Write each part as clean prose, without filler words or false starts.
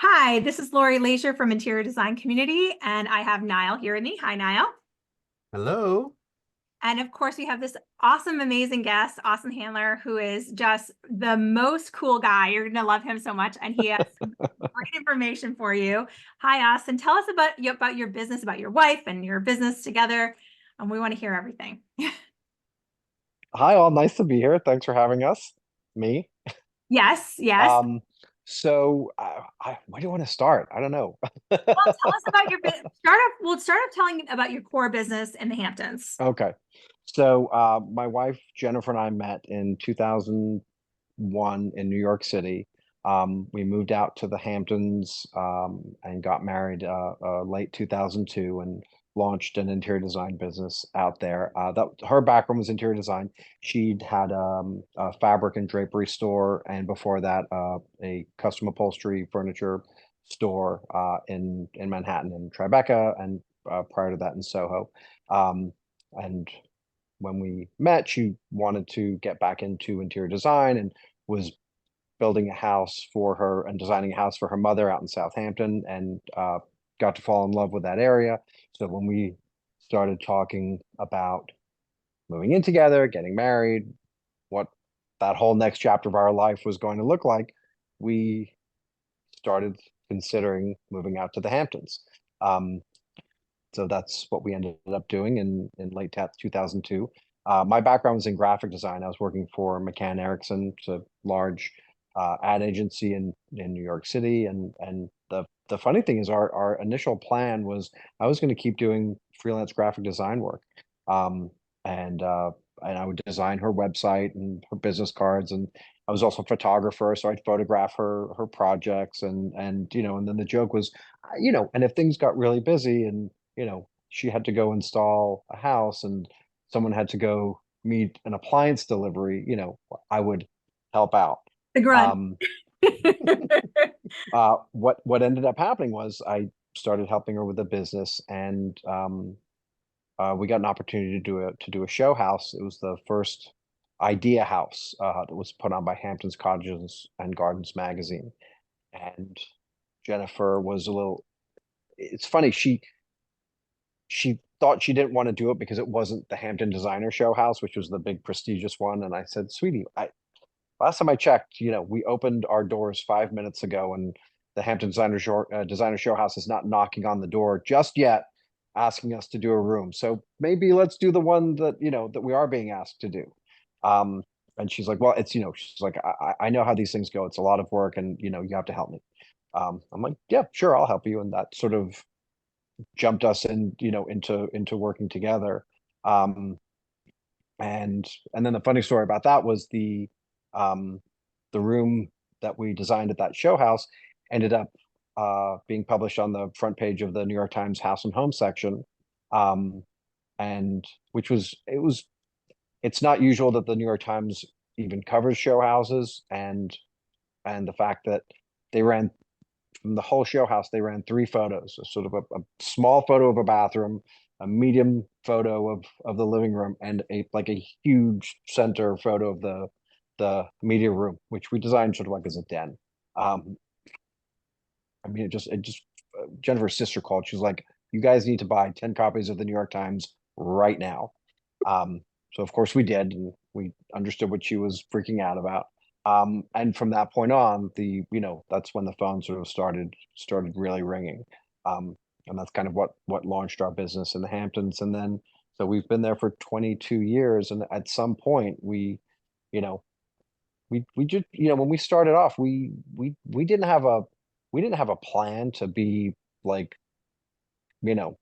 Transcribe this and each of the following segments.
Hi, this is Laurie Laizure from Interior Design Community, and I have Nile here with me. Hi, Nile. Hello. And of course, we have this awesome, amazing guest, Austin Handler, who is just the most cool guy. You're going to love him so much, and he has some great information for you. Hi, Austin. Tell us about your business, about your wife and your business together. And we want to hear everything. Hi, all. Nice to be here. Thanks for having us. Me. Yes, yes. Um, where do you want to start? I don't know. Well, tell us about your business. We'll start off telling about your core business in the Hamptons. Okay. My wife Jennifer and I met in 2001 in New York City. We moved out to the Hamptons and got married late 2002 and launched an interior design business out there. That her background was interior design. She'd had a fabric and drapery store, and before that, a custom upholstery furniture store in Manhattan and Tribeca, and prior to that in Soho. And when we met, she wanted to get back into interior design and was building a house for her and designing a house for her mother out in Southampton, and got to fall in love with that area. So when we started talking about moving in together, getting married, what that whole next chapter of our life was going to look like, we started considering moving out to the Hamptons. Um, so that's what we ended up doing in late 2002. My background was in graphic design. I was working for McCann Erickson, it's a large ad agency in New York City. And the funny thing is our initial plan was I was going to keep doing freelance graphic design work. Um, and uh, and I would design her website and her business cards. And I was also a photographer, so I'd photograph her projects. And then the joke was, and if things got really busy and she had to go install a house and someone had to go meet an appliance delivery, I would help out. The grunt. Um, what ended up happening was I started helping her with the business, and we got an opportunity to do a show house. It was the first idea house that was put on by Hamptons Cottages and Gardens magazine. And Jennifer was a little. It's funny. She thought she didn't want to do it because it wasn't the Hampton Designer Show House, which was the big prestigious one. And I said, "Sweetie, I last time I checked, we opened our doors 5 minutes ago, and the Hampton Designer Show House is not knocking on the door just yet, asking us to do a room. So maybe let's do the one that we are being asked to do." Um, and she's like, "Well, she's like, I know how these things go. It's a lot of work, and you have to help me." I'm like, "Yeah, sure, I'll help you." And that sort of jumped us into working together. Um, and then the funny story about that was um, the room that we designed at that show house ended up being published on the front page of the New York Times House and Home section. Um, and which was it's not usual that the New York Times even covers show houses, and the fact that they ran from the whole show house, they ran three photos, sort of a small photo of a bathroom, a medium photo of the living room, and a huge center photo of the media room, which we designed sort of like as a den. Um, I mean, it just Jennifer's sister called. She was like, "You guys need to buy 10 copies of the New York Times right now." So of course we did, and we understood what she was freaking out about. And from that point on, that's when the phone sort of started really ringing. And that's kind of what launched our business in the Hamptons. And then so we've been there for 22 years, and at some point you know, we just when we started off, we didn't have a plan to be like, you know,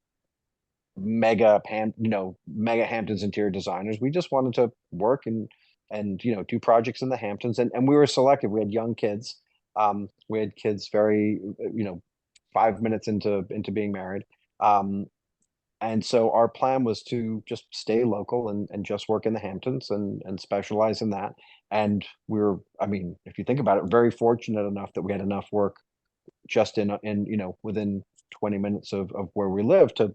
mega Hamptons interior designers. We just wanted to work and do projects in the Hamptons, and we were selective. We had young kids. We had kids very 5 minutes into being married. Um, and so our plan was to just stay local and just work in the Hamptons and specialize in that. And I mean, if you think about it, very fortunate enough that we had enough work just in within 20 minutes of where we live to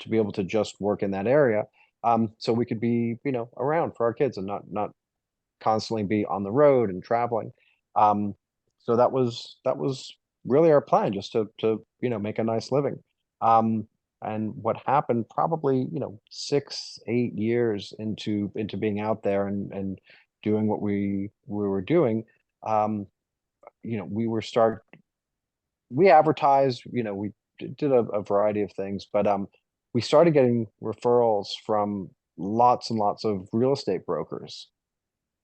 be able to just work in that area. So we could be around for our kids and not constantly be on the road and traveling. So that was really our plan, just to make a nice living. Um, and what happened probably 6, 8 years into being out there and doing what we were doing. Um, we were start we advertised, we did a variety of things, but we started getting referrals from lots and lots of real estate brokers,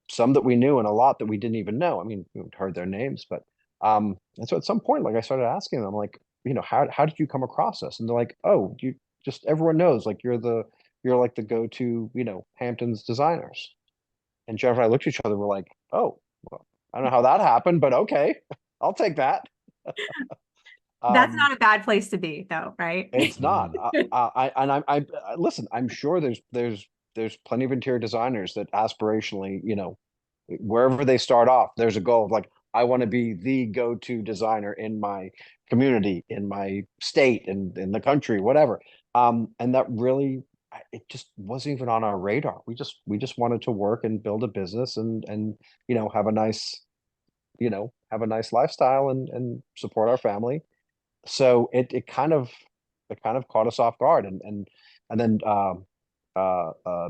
some that we knew and a lot that we didn't even know. I mean, we heard their names, but and so at some point, like I started asking them, like, how did you come across us? And they're like, oh, you just everyone knows, like you're like the go-to, Hamptons designers. And Jennifer and I looked at each other, we're like, oh, well, I don't know how that happened, but okay, I'll take that. That's Um, not a bad place to be, though, right? it's not. Listen. I'm sure there's plenty of interior designers that aspirationally, wherever they start off, there's a goal of like, I want to be the go-to designer in my community, in my state, in the country, whatever. And that really, it just wasn't even on our radar. We just wanted to work and build a business and have a nice lifestyle and support our family. So it kind of caught us off guard, and then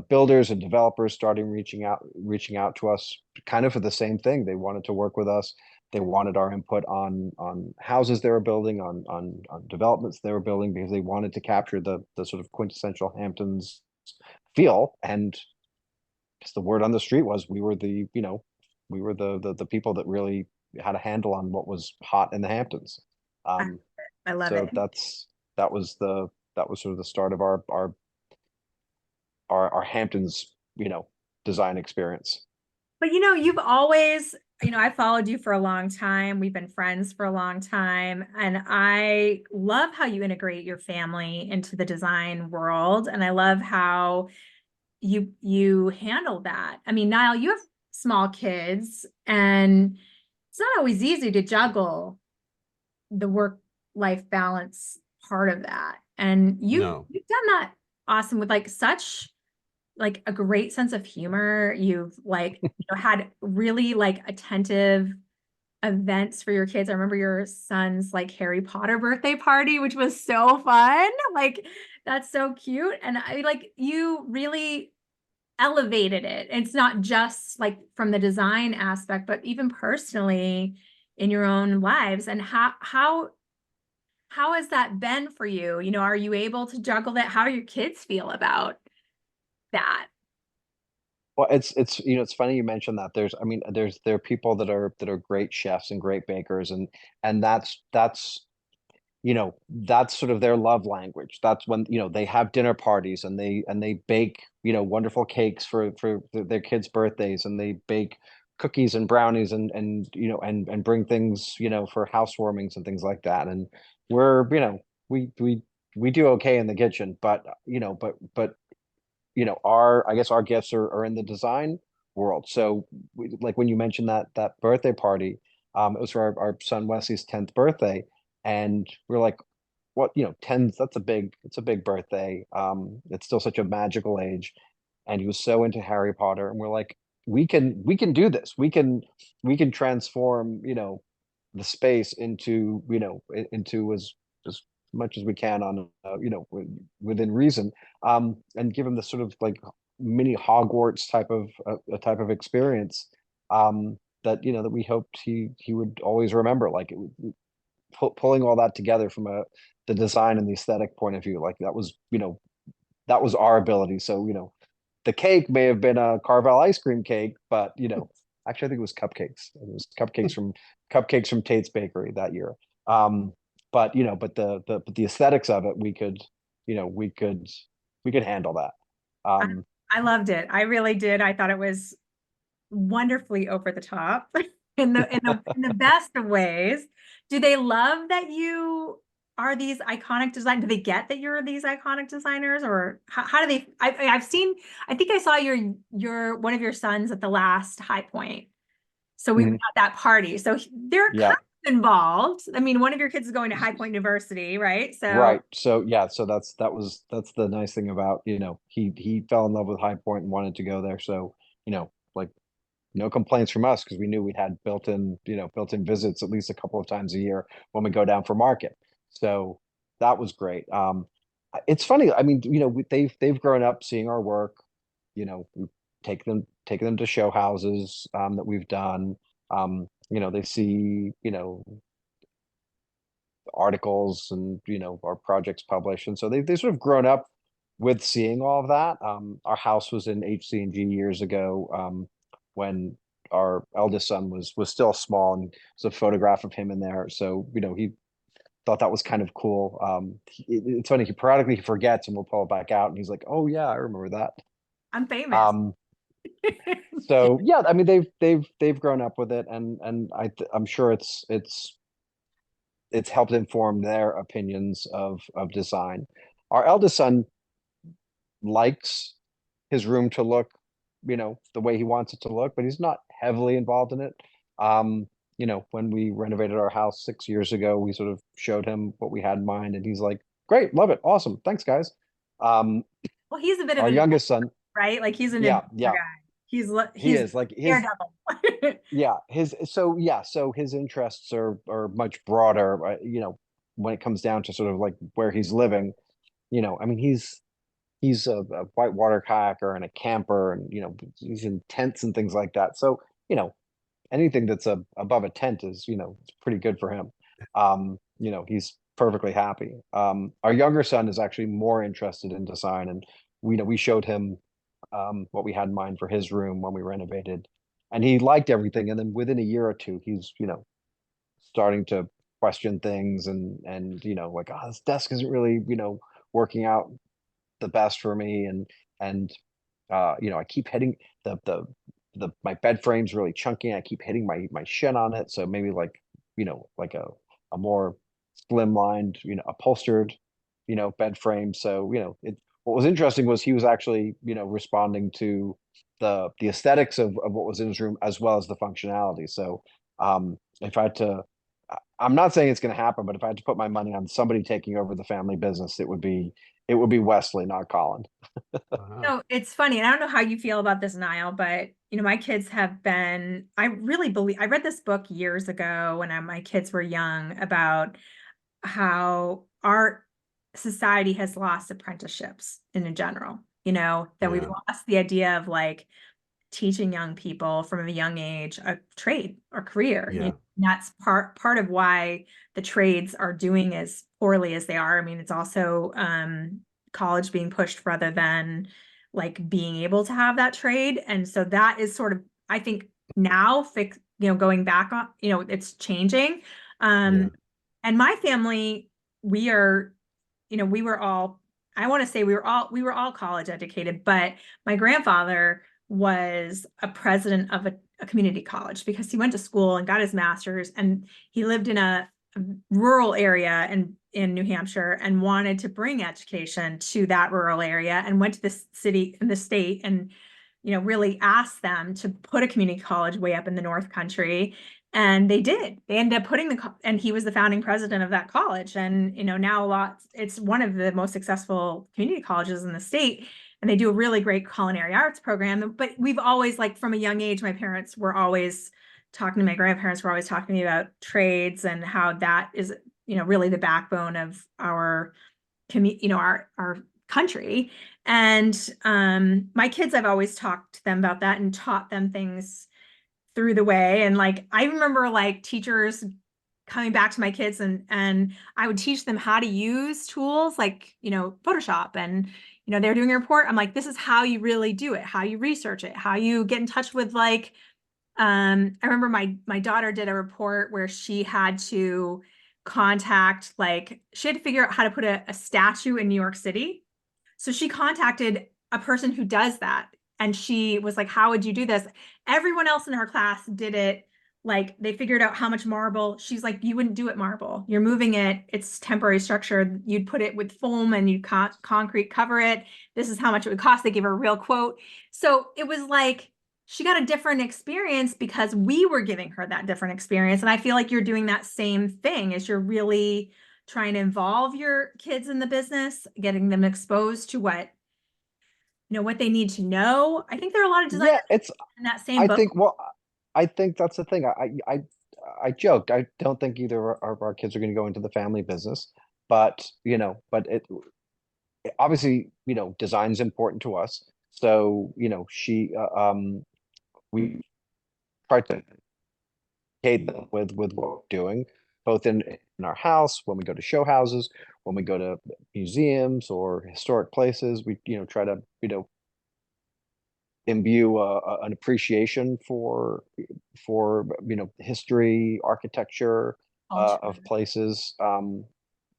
builders and developers started reaching out to us kind of for the same thing. They wanted to work with us. They wanted our input on houses they were building, on developments they were building, because they wanted to capture the sort of quintessential Hamptons feel. And just the word on the street was we were the people that really had a handle on what was hot in the Hamptons. I Um, I love so it. that was sort of the start of our Hamptons, design experience. But you've always, I followed you for a long time. We've been friends for a long time. And I love how you integrate your family into the design world. And I love how you handle that. I mean, Nile, you have small kids, and it's not always easy to juggle the work-life balance part of that. And No. you've done that awesome with like such like a great sense of humor. You've like, had really like attentive events for your kids. I remember your son's like Harry Potter birthday party, which was so fun. Like that's so cute. And I like you really elevated it. It's not just like from the design aspect, but even personally in your own lives. And how has that been for you? Are you able to juggle that? How do your kids feel about that? Well, it's funny you mentioned that. I mean, there are people that are great chefs and great bakers, and that's sort of their love language. That's when, they have dinner parties and they bake, wonderful cakes for their kids' birthdays, and they bake cookies and brownies and bring things, for housewarmings and things like that. And we're, we do okay in the kitchen, but our I guess our gifts are in the design world. So like when you mentioned that birthday party, it was for our son Wesley's 10th birthday, and we're like, what, 10's, it's a big birthday. It's still such a magical age, and he was so into Harry Potter, and we're like, we can do this. We can transform, the space into as much as we can on within reason, and give him this sort of like mini Hogwarts type of a type of experience, that we hoped he would always remember. Like pulling all that together from the design and the aesthetic point of view, like that was our ability. So the cake may have been a Carvel ice cream cake, but actually I think it was cupcakes. It was cupcakes from Tate's Bakery that year. Um, but the aesthetics of it, we could handle that. I, Um, I loved it. I really did. I thought it was wonderfully over the top in the best of ways. Do they love that you are these iconic design? Do they get that you're these iconic designers, or how do they? I've seen. I think I saw your one of your sons at the last High Point. So we were mhm, at that party. So they're kind yeah, of involved. I mean, one of your kids is going to High Point University, right? So right. So yeah, so that's the nice thing about, he fell in love with High Point and wanted to go there. So, like no complaints from us because we knew we'd had built-in visits at least a couple of times a year when we go down for market. So that was great. It's funny. I mean, they've grown up seeing our work. We take them to show houses that we've done. They see articles and our projects published, and so they sort of grown up with seeing all of that. Our house was in HC&G years ago, when our eldest son was still small, and there's a photograph of him in there. So he thought that was kind of cool. It's funny, he periodically forgets and we'll pull it back out and he's like, oh yeah, I remember that. I'm famous. um so yeah, I mean, they've grown up with it, and I'm sure it's helped inform their opinions of design. Our eldest son likes his room to look, the way he wants it to look, but he's not heavily involved in it. When we renovated our house 6 years ago, we sort of showed him what we had in mind, and he's like, "Great, love it, awesome, thanks, guys." Um, Well, he's a bit of our an youngest son, right? Like he's an yeah, adventure yeah, guy. he He's is like daredevil. so his interests are much broader. When it comes down to sort of like where he's living, I mean, he's a whitewater kayaker and a camper, and he's in tents and things like that. So anything that's above a tent is it's pretty good for him. He's perfectly happy. Our younger son is actually more interested in design, and we showed him what we had in mind for his room when we renovated, and he liked everything. And then within a year or two, he's starting to question things, and like, oh, this desk isn't really working out the best for me, and I keep hitting my bed frame's really chunky. I keep hitting my shin on it, so maybe like a more slimlined, upholstered, bed frame. So what was interesting was he was actually responding to the aesthetics of what was in his room as well as the functionality. So if I had to, I'm not saying it's going to happen, but if I had to put my money on somebody taking over the family business, it would be Wesley, not Colin. Wow. It's funny, and I don't know how you feel about this, Nile, but my kids have been, I really believe, I read this book years ago when my kids were young about how our society has lost apprenticeships in general, that we've Yeah. lost the idea of like teaching young people from a young age a trade or career. Yeah. And that's part of why the trades are doing as poorly as they are. I mean, it's also college being pushed rather than like being able to have that trade. And so that is sort of, I think now going back on, it's changing. Yeah. And my family, we are, we were all, I want to say we were all college educated, but my grandfather was a president of a community college because he went to school and got his master's, and he lived in a rural area in New Hampshire and wanted to bring education to that rural area, and went to the city in the state and really asked them to put a community college way up in the North Country. And they did. They ended up and he was the founding president of that college. And now it's one of the most successful community colleges in the state, and they do a really great culinary arts program. But we've always, like, from a young age, my grandparents were always talking to me about trades and how that is really the backbone of our our country. And my kids, I've always talked to them about that and taught them things through the way. And like, I remember like teachers coming back to my kids, and I would teach them how to use tools like, Photoshop, and, they're doing a report. I'm like, this is how you really do it, how you research it, how you get in touch with like, I remember my daughter did a report where she had to she had to figure out how to put a statue in New York City. So she contacted a person who does that. And she was like, how would you do this? Everyone else in her class did it. Like, they figured out how much marble. She's like, you wouldn't do it marble. You're moving it. It's temporary structure. You'd put it with foam and you'd concrete cover it. This is how much it would cost. They gave her a real quote. So it was like, she got a different experience because we were giving her that different experience. And I feel like you're doing that same thing, as you're really trying to involve your kids in the business, getting them exposed to what what they need to know. I think there are a lot of designers Yeah, it's, in that same I boat. think, well, I think that's the thing. I joked. I don't think either of our kids are going to go into the family business, but but it obviously, design's important to us. So, we try to educate them with what we're doing, both in our house, when we go to show houses, when we go to museums or historic places. We, try to, imbue an appreciation for history, architecture of Culture. places,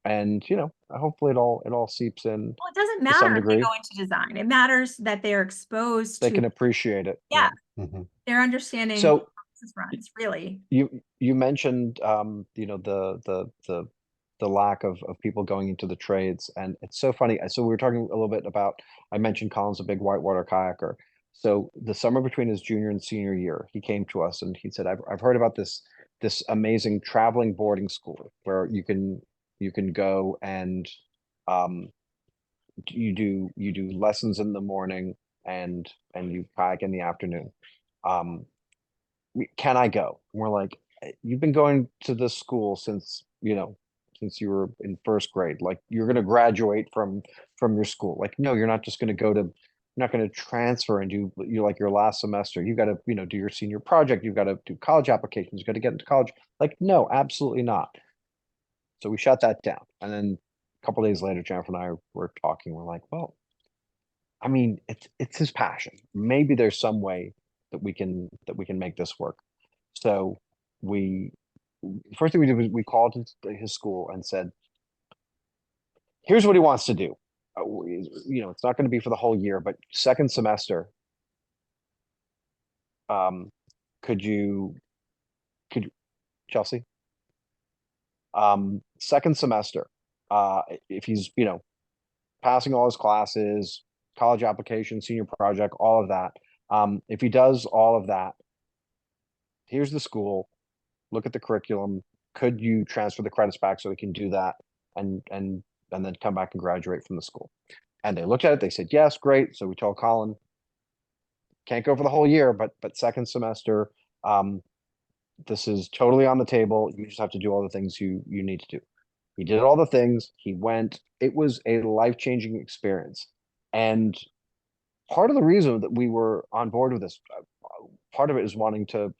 and hopefully it all seeps in Well, it doesn't to some matter if they degree. go into design. It matters that they're exposed They to, can appreciate it. yeah, Mhm. they're understanding how So this runs, really. you mentioned the lack of people going into the trades, and it's so funny. So we were talking a little bit about, I mentioned Colin's a big whitewater kayaker. So the summer between his junior and senior year, he came to us and he said, I've heard about this amazing traveling boarding school where you can go and um you do lessons in the morning and you kayak in the afternoon. Um, can I go? And we're like, you've been going to this school since you were in first grade. Like, you're going to graduate from your school. Like, no, you're not just going to you're not going to transfer and do you like your last semester. You got to, do your senior project. You've got to do college applications. You got to get into college. Like, no, absolutely not. So we shut that down. And then a couple days later, Jennifer and I were talking. We're like, well, I mean, it's his passion. Maybe there's some way that we can make this work. So we first thing we did was we called his school and said, "Here's what he wants to do. It's not going to be for the whole year, but second semester, um, could you, Chelsea, second semester, if he's passing all his classes, college application, senior project, all of that. If he does all of that, here's the school. Look at the curriculum. Could you transfer the credits back so we can do that and then come back and graduate from the school?" And they looked at it. They said, yes, great. So we told Colin, can't go for the whole year, but second semester, um, this is totally on the table. You just have to do all the things you need to do. He did all the things. He went. It was a life-changing experience. And part of the reason that we were on board with this, part of it is wanting to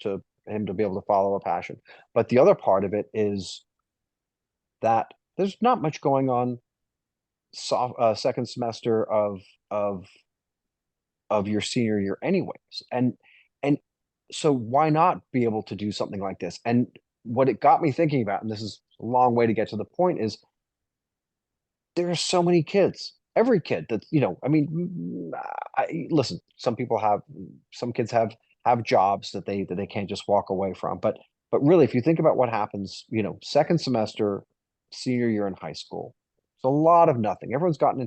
him to be able to follow a passion, but the other part of it is that there's not much going on second semester of of your senior year anyways, and so why not be able to do something like this? And what it got me thinking about, and this is a long way to get to the point, is there are so many kids. Every kid that, I mean, listen, some kids have jobs that they can't just walk away from. But really, if you think about what happens, second semester, senior year in high school, it's a lot of nothing. Everyone's gotten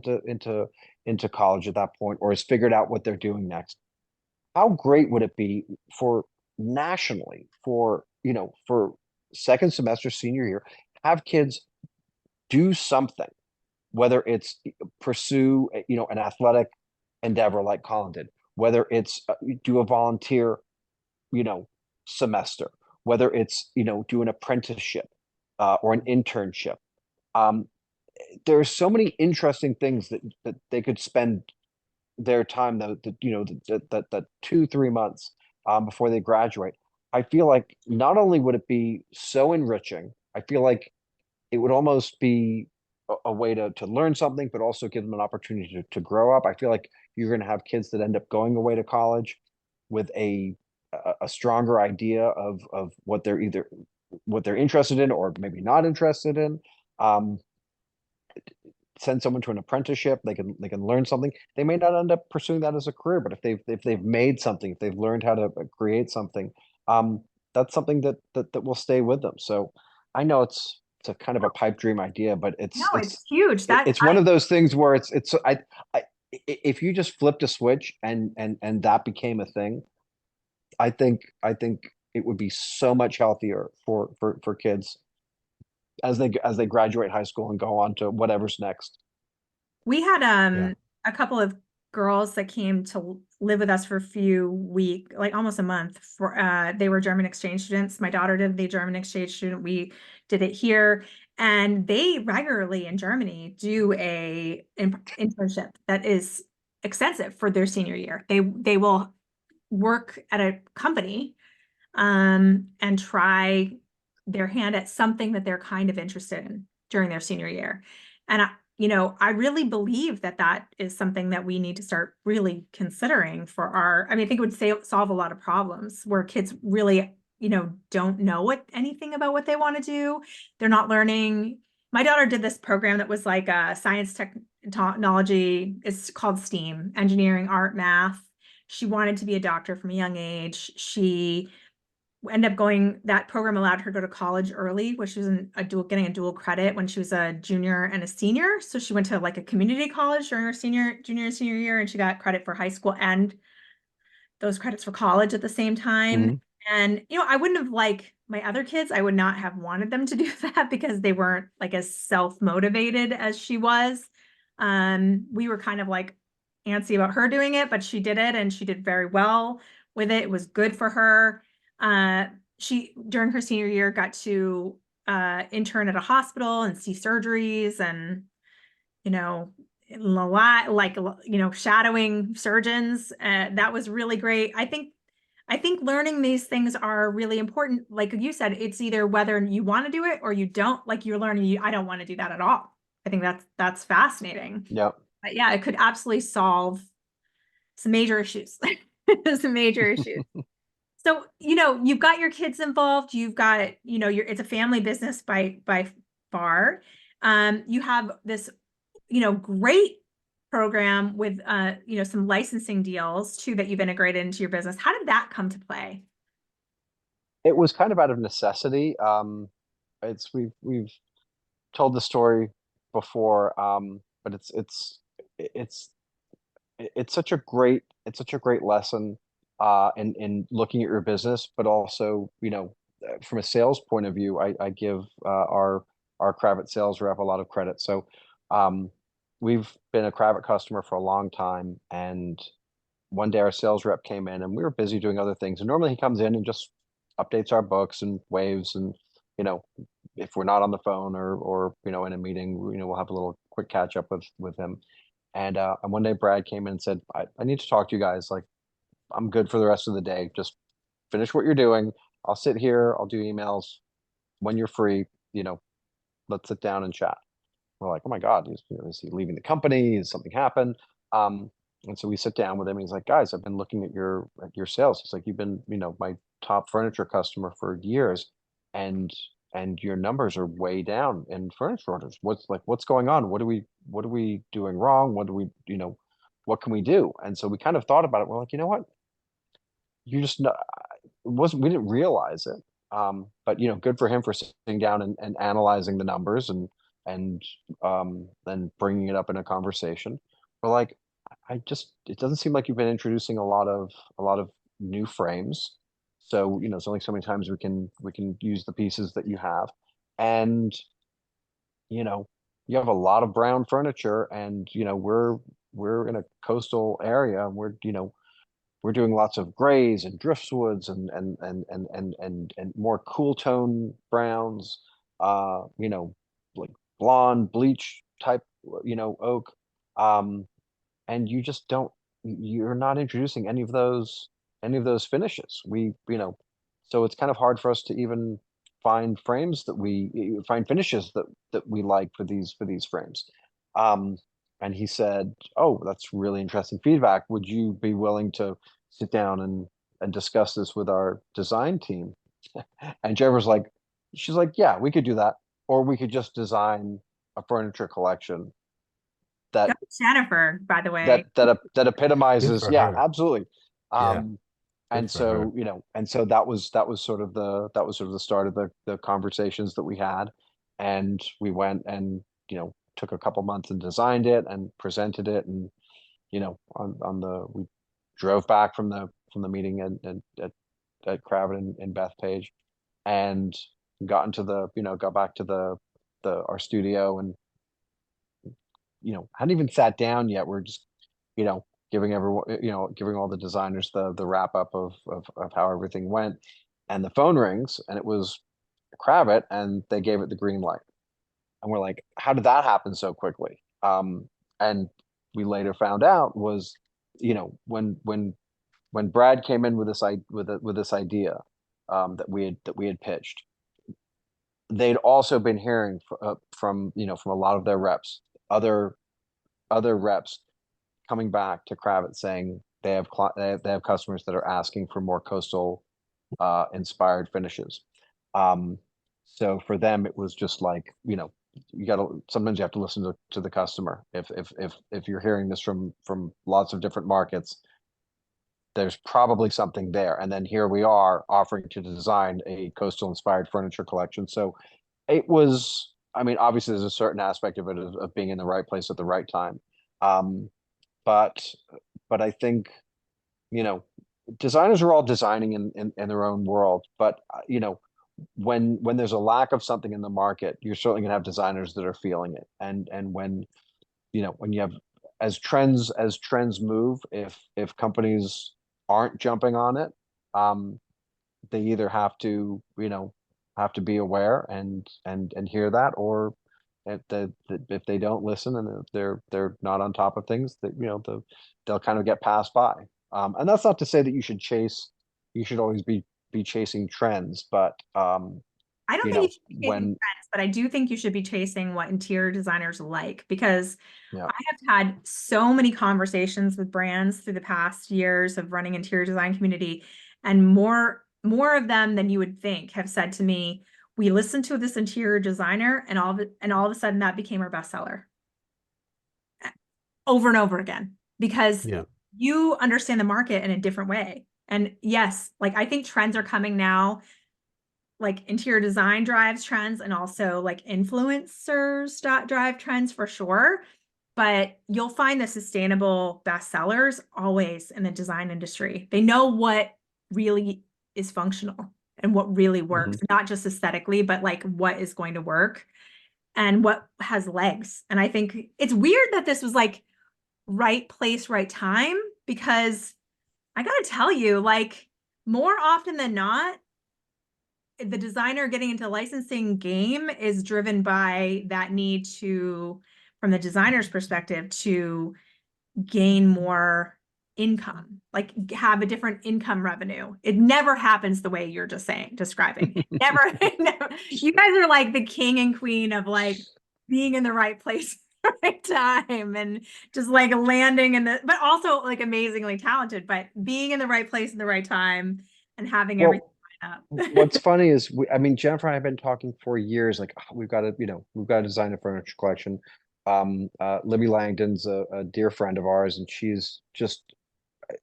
into college at that point, or has figured out what they're doing next. How great would it be for nationally, for second semester, senior year, have kids do something, whether it's pursue an athletic endeavor like Colin did, whether it's do a volunteer you know semester, whether it's do an apprenticeship or an internship. um, there are so many interesting things that they could spend their time, that 2-3 months before they graduate. I feel like not only would it be so enriching, I feel like it would almost be a way to learn something, but also give them an opportunity to grow up. I feel like you're going to have kids that end up going away to college with a stronger idea of what they're interested in or maybe not interested in. Um, Send someone to an apprenticeship, they can learn something. They may not end up pursuing that as a career, but if they've made something, if they've learned how to create something, um, that's something that will stay with them. So I know it's a kind of a pipe dream idea, but No, it's it's it's huge. it's one of those things where it's if you just flipped a switch and that became a thing, I think it would be so much healthier for kids as they graduate high school and go on to whatever's next. We had Yeah. a couple of girls that came to live with us for a few weeks, like almost a month. They were German exchange students. My daughter did the German exchange student. We did it here, and they regularly in Germany do a internship that is extensive for their senior year. They will work at a company and try their hand at something that they're kind of interested in during their senior year. And I really believe that that is something that we need to start really considering for I think it would solve a lot of problems where kids really, don't know anything about what they want to do. They're not learning. My daughter did this program that was like a science, technology. It's called STEAM, engineering, art, math. She wanted to be a doctor from a young age. She ended up that program allowed her to go to college early, which was getting a dual credit when she was a junior and a senior. So she went to like a community college during her junior and senior year, and she got credit for high school and those credits for college at the same time. And, I wouldn't have my other kids, I would not have wanted them to do that because they weren't like as self-motivated as she was. We were kind of like antsy about her doing it, but she did it and she did very well with it. It was good for her. She, during her senior year, got to intern at a hospital and see surgeries and, a lot shadowing surgeons. That was really great. I think learning these things are really important. Like you said, it's either whether you want to do it or you don't. Like you're learning, I don't want to do that at all. I think that's fascinating. Yep. But yeah, it could absolutely solve some major issues. Some major issues. So, you've got your kids involved, you've got, it's a family business by far. You have this, great program with, some licensing deals too, that you've integrated into your business. How did that come to play? It was kind of out of necessity. We've told the story before, but it's it's such a great lesson in looking at your business, but also, from a sales point of view, I give our Cravat sales rep a lot of credit. So we've been a Cravat customer for a long time, and one day our sales rep came in and we were busy doing other things. And normally he comes in and just updates our books and waves, and you know, if we're not on the phone or in a meeting, we'll have a little quick catch up with him. And one day Brad came in and said, I need to talk to you guys. Like, I'm good for the rest of the day. Just finish what you're doing. I'll sit here. I'll do emails when you're free. Let's sit down and chat. We're like, oh my God, is he leaving the company? Has something happened? And so we sit down with him. And he's like, guys, I've been looking at your sales. He's like, you've been, my top furniture customer for years, and your numbers are way down in furniture orders. What's going on? What are we doing wrong? What can we do? And so we kind of thought about it. We're like, you know what? You just know, we didn't realize it. But good for him for sitting down and analyzing the numbers and then bringing it up in a conversation. We're like, it doesn't seem like you've been introducing a lot of new frames. So, there's only so many times we can use the pieces that you have. And, you have a lot of brown furniture, and, we're in a coastal area, and we're doing lots of grays and driftwoods and more cool tone browns, like blonde bleach type, oak. And you're not introducing any of those finishes. So it's kind of hard for us to even find finishes that we like for these frames. And he said, oh, that's really interesting feedback. Would you be willing to sit down and discuss this with our design team? And she's like, yeah, we could do that. Or we could just design a furniture collection that Jennifer, by the way. that epitomizes, for yeah, her. absolutely. Yeah, And for her. so, that was sort of the start of the conversations that we had. And we went and, took a couple months and designed it and presented it. And, we drove back from the meeting at Cravat in Bethpage, and got back to our studio, and hadn't even sat down yet. We're just, giving everyone, giving all the designers the wrap up of how everything went, and the phone rings, and it was Kravitz, and they gave it the green light. And we're like, how did that happen so quickly? And we later found out was, when Brad came in with this idea, that we had pitched, they'd also been hearing from a lot of their reps, other reps coming back to Kravitz saying they have customers that are asking for more coastal inspired finishes. So for them, it was just like, sometimes you have to listen to the customer. If you're hearing this from lots of different markets, there's probably something there. And then here we are offering to design a coastal inspired furniture collection. So it was, I mean, obviously there's a certain aspect of it of being in the right place at the right time. But I think, designers are all designing in their own world, but when there's a lack of something in the market, you're certainly gonna have designers that are feeling it. And when you have, as trends move, if companies aren't jumping on it, they either have to be aware and hear that, or if they don't listen, and if they're not on top of things, that they'll kind of get passed by. And that's not to say that you should always be chasing trends, but I don't think you should be chasing when trends, but I do think you should be chasing what interior designers like, because yeah I have had so many conversations with brands through the past years of running interior design community, and more of them than you would think have said to me, we listened to this interior designer, and all of a sudden that became our bestseller. Over and over again, because Yeah. you understand the market in a different way. And yes, like I think trends are coming now, like interior design drives trends, and also like influencers drive trends for sure. But you'll find the sustainable bestsellers always in the design industry. They know what really is functional and what really works, not just aesthetically, but like what is going to work and what has legs. And I think it's weird that this was like right place, right time, because I gotta tell you, like more often than not, the designer getting into licensing game is driven by that need to, from the designer's perspective, to gain more income, like have a different income revenue. It never happens the way you're just describing. Never, never. You guys are like the king and queen of like being in the right place at the right time, and just like landing in the, but also like amazingly talented, but being in the right place in the right time and having everything line up. What's funny is Jennifer and I have been talking for years, like, "Oh, we've got to design a furniture collection." Libby Langdon's a dear friend of ours, and she's just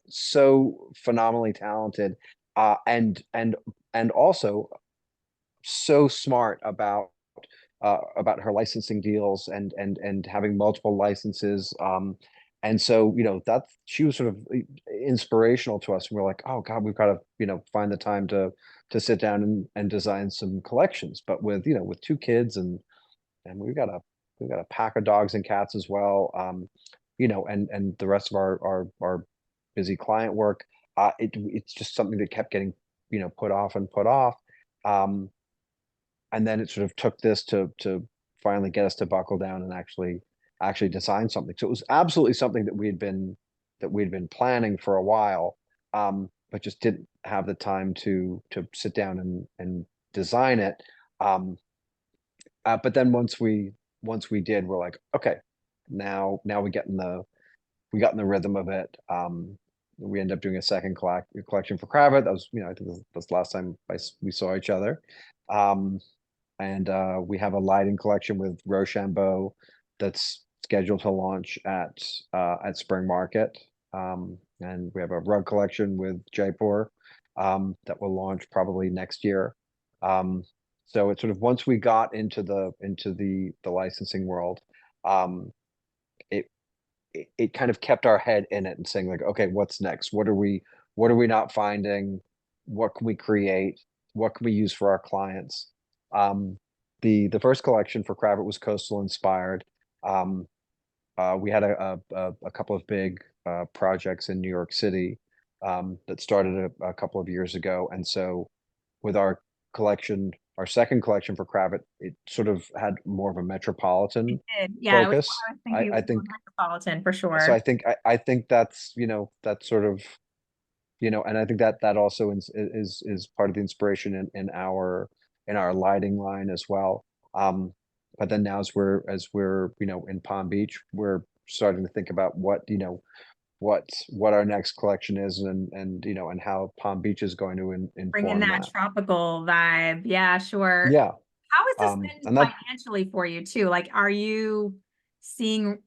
so phenomenally talented, and also so smart about her licensing deals, and having multiple licenses. And so, that she was sort of inspirational to us. And we're like, oh God, we've got to, find the time to sit down and design some collections. But with two kids, and we've got a pack of dogs and cats as well. And the rest of our busy client work. It's just something that kept getting, put off and put off. And then it sort of took this to finally get us to buckle down and actually design something. So it was absolutely something that we'd been planning for a while, but just didn't have the time to sit down and design it. But then once we did, we're like, okay, now we got in the rhythm of it. We end up doing a second collection for Kravitz. That was, I think that's the last time we saw each other. And we have a lighting collection with Rochambeau that's scheduled to launch at Spring Market. And we have a rug collection with Jaipur that will launch probably next year. So it's sort of, once we got into the licensing world, it kind of kept our head in it and saying like, okay, what's next? What are we not finding? What can we create? What can we use for our clients? The first collection for Kravitz was coastal inspired. We had a couple of big projects in New York City that started a couple of years ago. And so with our collection, our second collection for Kravet, it sort of had more of a metropolitan Yeah, it was, focus. I was thinking it I was more think metropolitan for so. sure. I think that's, that's sort of, and I think that also is part of the inspiration in our lighting line as well. But then now as we're in Palm Beach, we're starting to think about what our next collection is, and how Palm Beach is going to Bringing inform that that. tropical vibe. Yeah, sure. Yeah. How has this been And that financially for you too? Like, are you seeing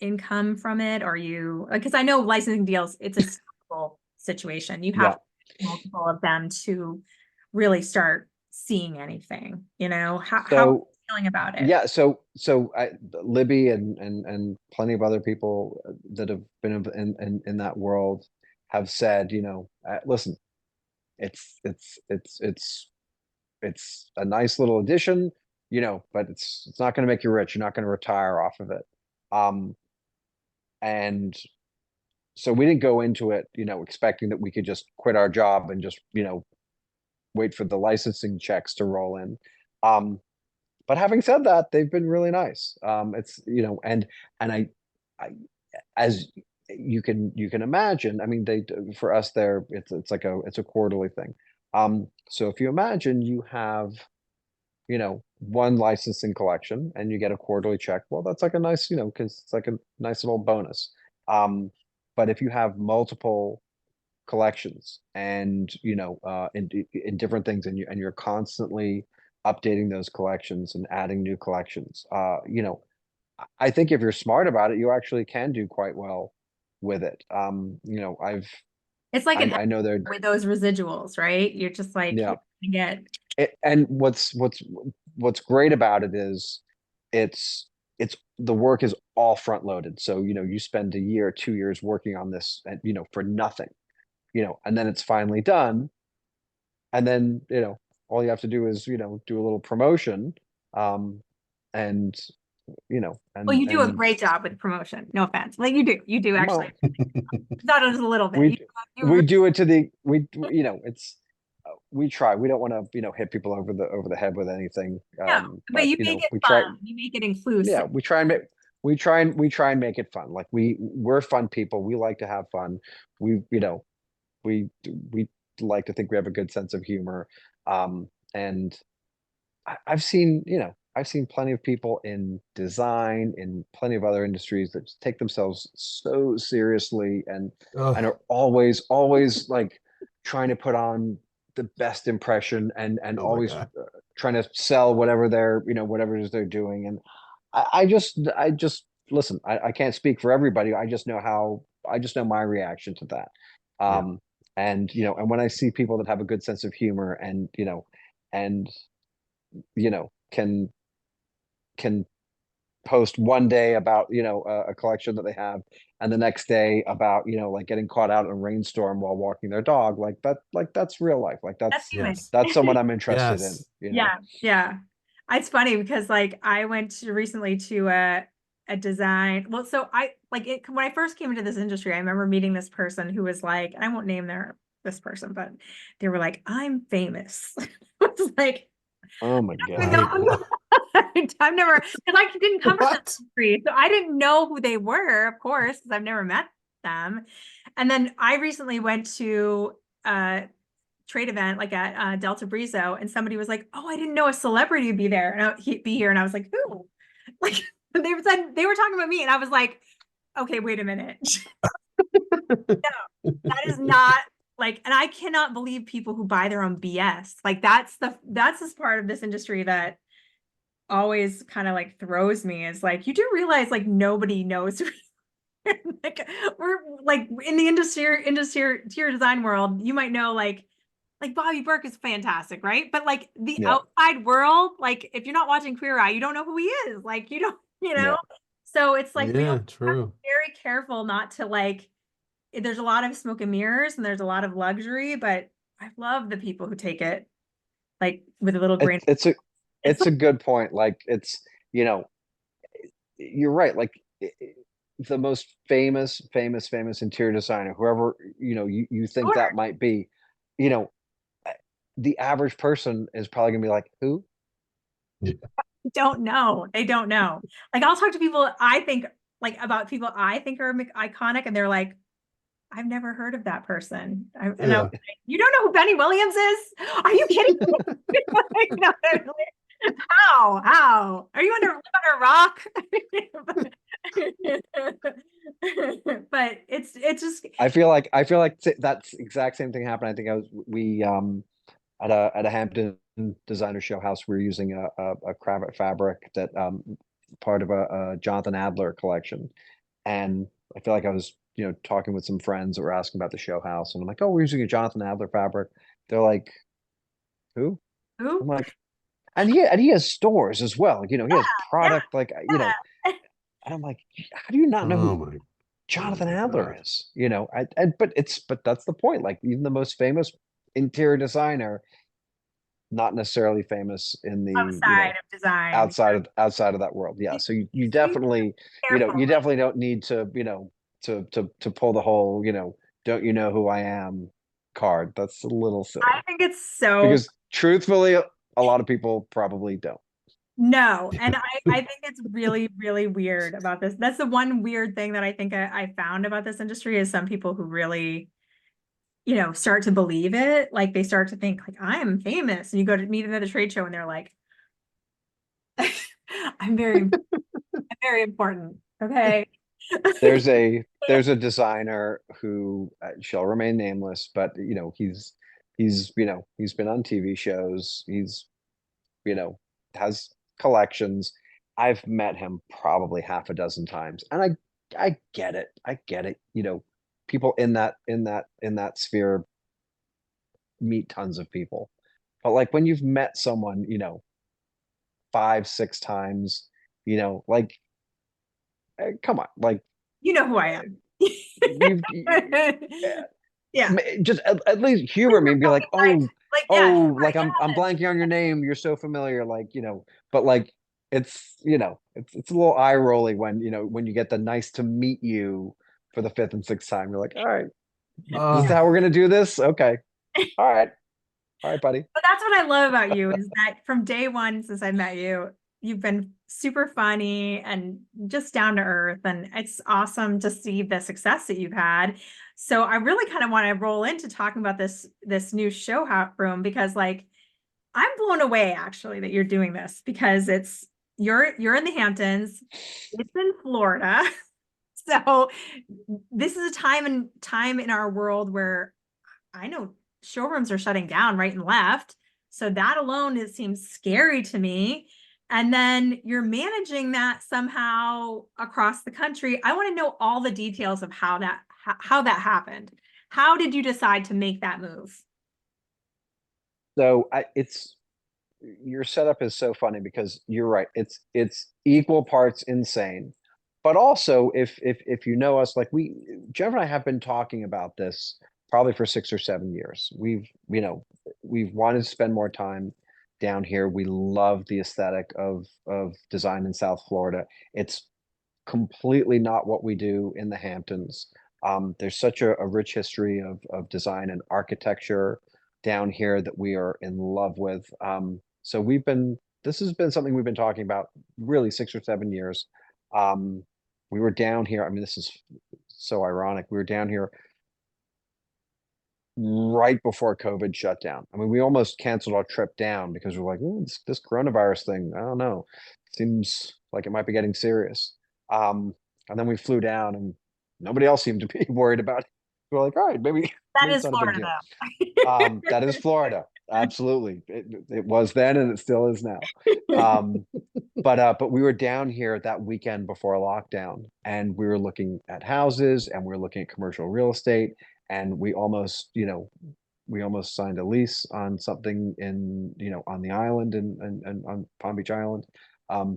income from it? Are you, because I know licensing deals, it's a stable situation. You have yeah. to have multiple of them to really start seeing anything, how are you So feeling about it? yeah, so Libby and plenty of other people that have been in that world have said, listen, it's a nice little addition, but it's not going to make you rich. You're not going to retire off of it. Um, and so we didn't go into it, expecting that we could just quit our job and just, wait for the licensing checks to roll in. But having said that, they've been really nice. It's, and I, as you can imagine, I mean, for us there, it's like it's a quarterly thing. So if you imagine you have, one licensing collection and you get a quarterly check, well, that's like a nice, because it's like a nice little bonus. But if you have multiple collections and in different things, and you're constantly updating those collections and adding new collections, I think if you're smart about it, you actually can do quite well with it. It's like an I know they're with those residuals, right? You're just like, yeah. you get, And what's great about it is it's the work is all front loaded. So you spend a year, 2 years working on this, and for nothing, and then it's finally done, and then all you have to do is do a little promotion, and well, you do a and great job with promotion. No offense. Like you do actually. well, Not just a little bit. we You we do it to the it's we try. We don't want to hit people over the head with anything, no, but but you make it we fun. try. You make it Yeah, inclusive. we try and make it fun. Like we're fun people. We like to have fun. We we we like to think we have a good sense of humor. And I've seen plenty of people in design, in plenty of other industries that just take themselves so seriously, and Oh, are always like trying to put on the best impression, and oh my always God. trying to sell whatever whatever it is they're doing. And I just listen. I can't speak for everybody. I just know my reaction to that. Yeah. Um, and when I see people that have a good sense of humor, and can post one day about a collection that they have, and the next day about like getting caught out in a rainstorm while walking their dog, that's real life. Like That's that's human. Yes. that's someone I'm interested in. Yes. Yeah, yeah. It's funny because like I went recently to a design. Well, so I like it when I first came into this industry, I remember meeting this person who was like, and I won't name this person, but they were like, I'm famous. It's like, Oh my I don't god. know. I've never, because I didn't come from this What? industry, so I didn't know who they were, of course, because I've never met them. And then I recently went to a trade event like at Delta Brizo, and somebody was like, "Oh, I didn't know a celebrity would be there and he'd be here," and I was like, "Who?" Like they were talking about me, and I was like, "Okay, wait a minute, that is not." Like, and I cannot believe people who buy their own BS. Like that's this part of this industry that always kind of like throws me, is like, you do realize like nobody knows who like we're like in the interior design world, you might know like Bobby Burke is fantastic, right? But like the Yeah. outside world, like if you're not watching Queer Eye, you don't know who he is. Like you don't, Yeah. So it's like we Yeah, have to true. be very careful not to like, there's a lot of smoke and mirrors and there's a lot of luxury, but I love the people who take it like with a little grain. It's a It's it's a good point. Like it's, you're right. Like the most famous interior designer, whoever, you think Sure. that might be, you know, the average person is probably gonna be like, who? Don't know. They don't know. Like I'll talk to people I think like about people I think are iconic, and they're like, I've never heard of that person. And I was Yeah. like, you don't know who Benny Williams is? Are you kidding me? Like, no, how? How? Are you live under a rock? But it's just I feel like that's exact same thing happened. I think we at a Hampton designer show house, we were using a cravat fabric that part of a Jonathan Adler collection. And I feel like I was, talking with some friends that were asking about the show house, and I'm like, oh, we're using a Jonathan Adler fabric. They're like, who? I'm who? like, and he has stores as well. He has Yeah, product like, yeah. and I'm like, how do you not know Oh who my, oh Jonathan my Adler God. is? But that's the point. Like even the most famous interior designer, not necessarily famous in the, Outside of design. outside of that world. Yeah. So you Be definitely, careful. you definitely don't need to, to pull the whole, don't you know who I am card. That's a little I silly think it's so because truthfully, a lot of people probably don't. no. And I think it's really, really weird about this. That's the one weird thing that I think I found about this industry is some people who really, start to believe it. Like they start to think like I'm famous. And you go to meet them at the trade show and they're like, I'm very important. Okay. There's a designer who shall remain nameless, but he's been on TV shows. He's you know has collections. I've met him probably half a dozen times, and I get it. I get it. People in that sphere meet tons of people, but like when you've met someone, 5, 6 times, like come on, like You know who I am. you've Yeah. just at least humor me and be like, Like, yeah, oh, sure, like I'm blanking on your name. You're so familiar, like but like it's a little eye rolling when when you get the nice to meet you for the fifth and sixth time. You're like, all right, this is Uh, how we're gonna do this. Okay, all right, buddy. But that's what I love about you is that from day one since I met you, you've been super funny and just down to earth. And it's awesome to see the success that you've had. So I really kind of want to roll into talking about this new showroom because like I'm blown away actually that you're doing this because you're in the Hamptons, it's in Florida. So this is a time in our world where I know showrooms are shutting down right and left. So that alone, it seems scary to me. And then you're managing that somehow across the country. I want to know all the details of how that happened. How did you decide to make that move? So it's your setup is so funny because you're right. It's equal parts insane, but also if you know us, like Jeff and I have been talking about this probably for 6 or 7 years. We've wanted to spend more time down here. We love the aesthetic of design in South Florida. It's completely not what we do in the Hamptons. There's such a rich history of design and architecture down here that we are in love with. So this has been something we've been talking about really 6 or 7 years. We were down here. I mean, this is so ironic. We were down here right before COVID shut down. I mean, we almost canceled our trip down because we're like, "Ooh, this coronavirus thing, I don't know. Seems like it might be getting serious." And then we flew down and nobody else seemed to be worried about it. We're like, all right, maybe That maybe it's is not a big Florida deal. though. That is Florida. Absolutely. It was then and it still is now. Um, but we were down here that weekend before lockdown, and we were looking at houses and we were looking at commercial real estate, and we almost signed a lease on something on the island and on Palm Beach Island,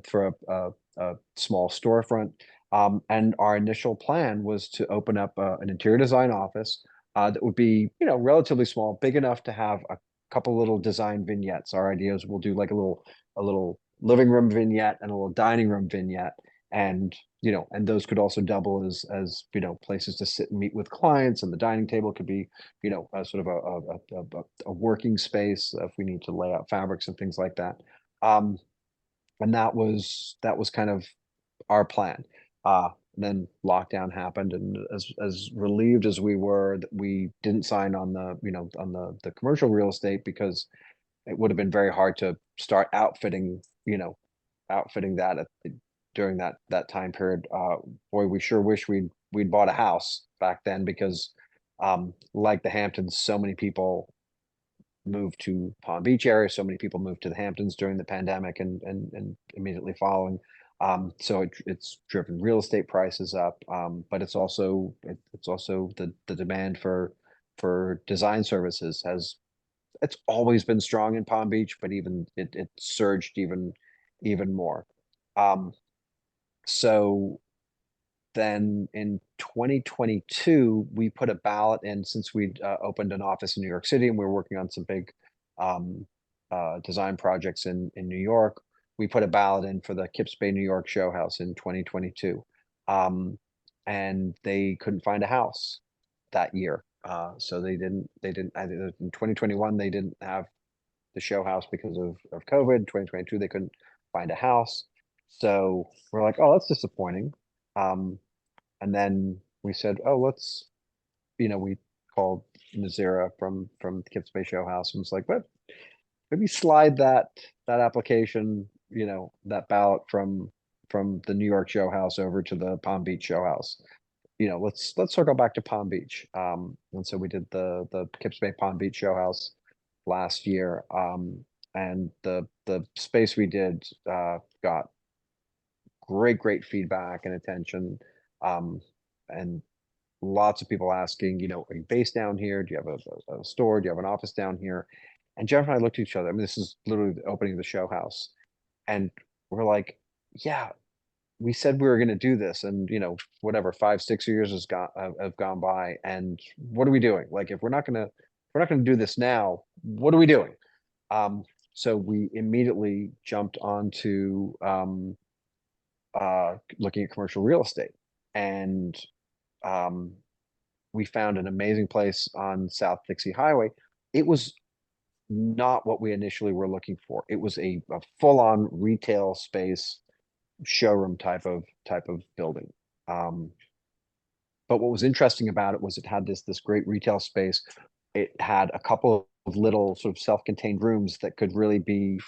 for a small storefront. And our initial plan was to open up an interior design office that would be, relatively small, big enough to have a couple little design vignettes. Our idea is we'll do like a little living room vignette and a little dining room vignette, and you know, and those could also double as, you know, places to sit and meet with clients, and the dining table could be, you know, a sort of a working space if we need to lay out fabrics and things like that. And that was kind of our plan. Then lockdown happened, and as relieved as we were that we didn't sign on the, you know, on the commercial real estate, because it would have been very hard to start outfitting, you know, outfitting that during that time period. Boy, we sure wish we'd bought a house back then, because like the Hamptons, so many people moved to Palm Beach area. So many people moved to the Hamptons during the pandemic and immediately following. So it's driven real estate prices up, but it's also the demand for design services it's always been strong in Palm Beach, but even it surged even more. Um, so then in 2022, we put a ballot in, since we'd opened an office in New York City and we were working on some big um, design projects in New York. We put a ballot in for the Kips Bay, New York show house in 2022. And they couldn't find a house that year. So I think in 2021, they didn't have the show house because of COVID. 2022, they couldn't find a house. So we're like, oh, that's disappointing. Um, and then we said, oh, we called Nazira from the Kips Bay Show House and was like, what? Maybe slide that application, you know, that ballot from the New York Show House over to the Palm Beach Show House. You know, let's circle back to Palm Beach. And so we did the Kips Bay Palm Beach Show House last year. And the space we did got great feedback and attention. And lots of people asking, you know, are you based down here? Do you have a store? Do you have an office down here? And Jeff and I looked at each other. I mean, this is literally the opening of the show house. And we're like, yeah, we said we were going to do this. And, you know, whatever, 5, 6 years have gone by. And what are we doing? Like, if we're not going to do this now, what are we doing? So we immediately jumped onto looking at commercial real estate. And um, we found an amazing place on South Dixie Highway. It was not what we initially were looking for. It was a full-on retail space, showroom type of building. But what was interesting about it was it had this great retail space. It had a couple of little sort of self-contained rooms that could really be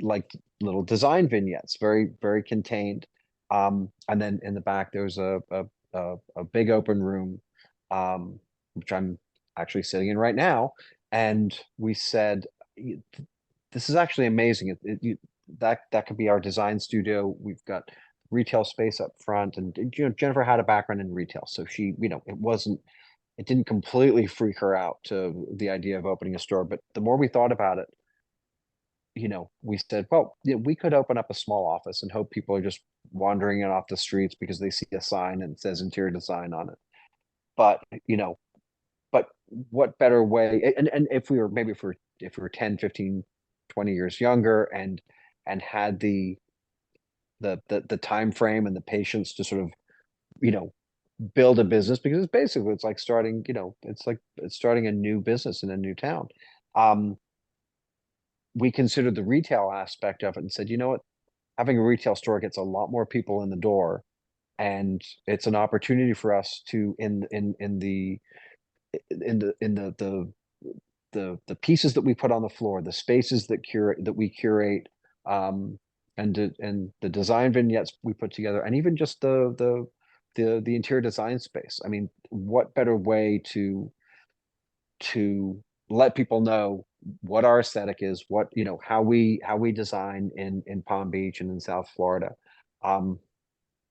like little design vignettes, very contained. And then in the back there's a big open room, which I'm actually sitting in right now. And we said, this is actually amazing. That could be our design studio. We've got retail space up front, and you know, Jennifer had a background in retail, so she, you know, it didn't completely freak her out to the idea of opening a store. But the more we thought about it, you know, we said, well, yeah, we could open up a small office and hope people are just wandering in off the streets because they see a sign and it says interior design on it. But, you know, but what better way? And if we were, maybe if we were 10, 15, 20 years younger and had the time frame and the patience to sort of, you know, build a business, because it's like starting, you know, it's starting a new business in a new town. We considered the retail aspect of it and said, you know what, having a retail store gets a lot more people in the door, and it's an opportunity for us to the pieces that we put on the floor, the spaces that we curate, and the design vignettes we put together, and even just the interior design space. I mean, what better way to let people know what our aesthetic is, what, you know, how we design in Palm Beach and in South Florida. And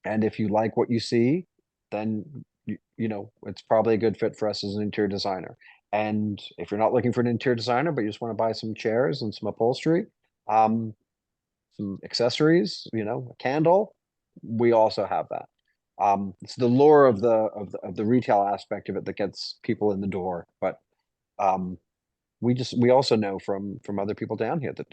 if you like what you see, then you know, it's probably a good fit for us as an interior designer. And if you're not looking for an interior designer, but you just want to buy some chairs and some upholstery, some accessories, you know, a candle, we also have that. It's the lure of the retail aspect of it that gets people in the door. But we also know from other people down here that,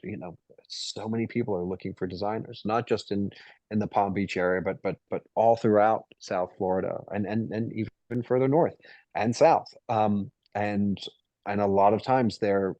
so many people are looking for designers, not just in the Palm Beach area, but all throughout South Florida and even further north and south. And a lot of times they're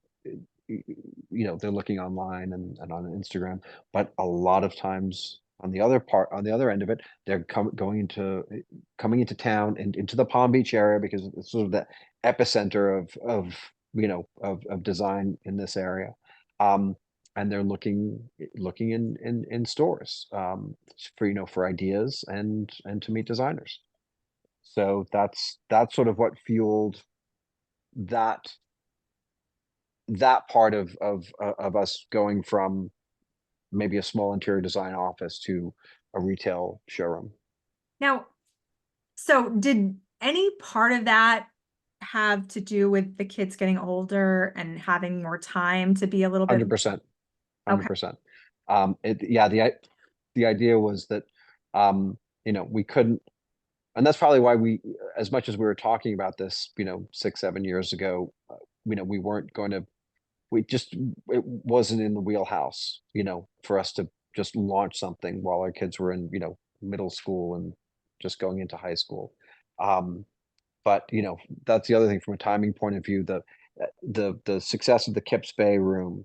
looking online and on Instagram, but a lot of times on the other end of it, they're coming into town and into the Palm Beach area, because it's sort of the epicenter of design in this area. And they're looking in stores, for ideas and to meet designers. So that's sort of what fueled that part of us going from maybe a small interior design office to a retail showroom. Now, so did any part of that have to do with the kids getting older and having more time to be a little bit? 100%. Okay. 100%. The idea was that, we couldn't, and that's probably why as much as we were talking about this, 6, 7 years ago, we weren't going to, it wasn't in the wheelhouse, for us to just launch something while our kids were in, middle school and just going into high school. But that's the other thing from a timing point of view. The success of the Kips Bay room,